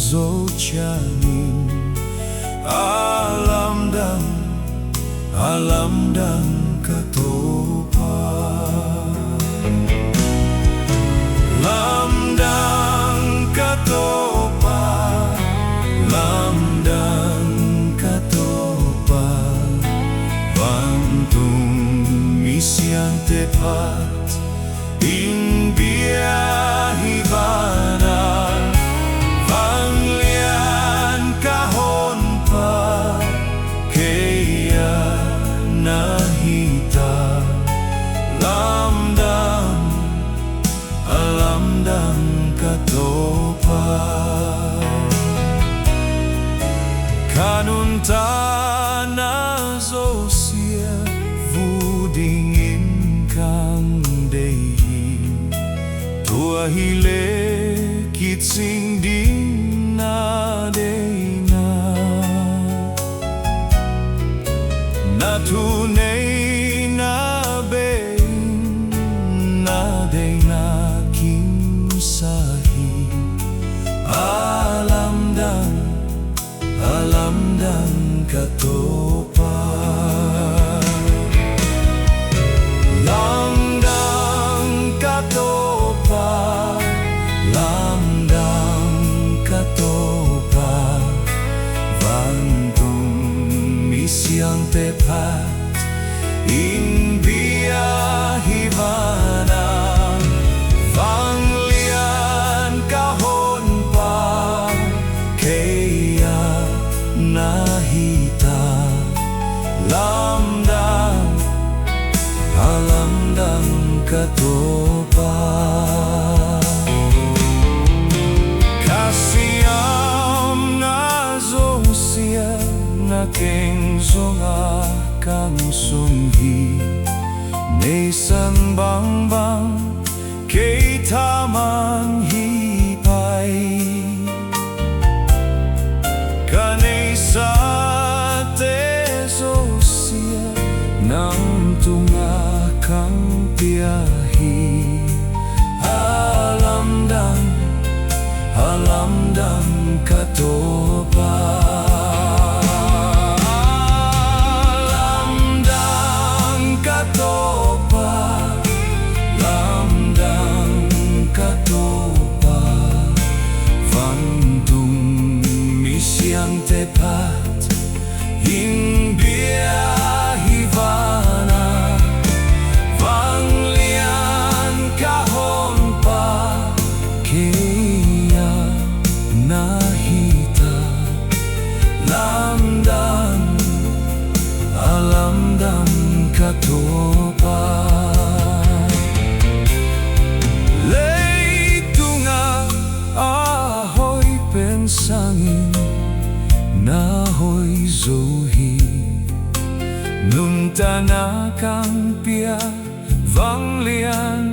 zo chanin alam dan katopa lamdang katopa lamdang katopa bantung misyang tepat in biyahe bana panglian kahon pa kaya nahita lamdang alamdang katopa kanunta na zosia vudingin kang dehi tua hile kitsing din na deina natunay na bein na deina kimsahi alamdang katopa lamdang katopa lamdang katopa bantung misyang tepat in biyahe bana panglian kahon pa kaya nahita lamdang alamdang katopa kasiyam na zosia na keng zonga kang sunghi nesan bangbang kay tamang hipay kanay sa tesosia nang tunga kang biyahe alamdang katopa lamdang katopa lamdang katopa bantung misyang tepat in biyahe bana panglian kahon pa kaya nahita lamdang alamdang katopa leitunga ahoy pensangin nahoy zohi nung tanakang pia vanglian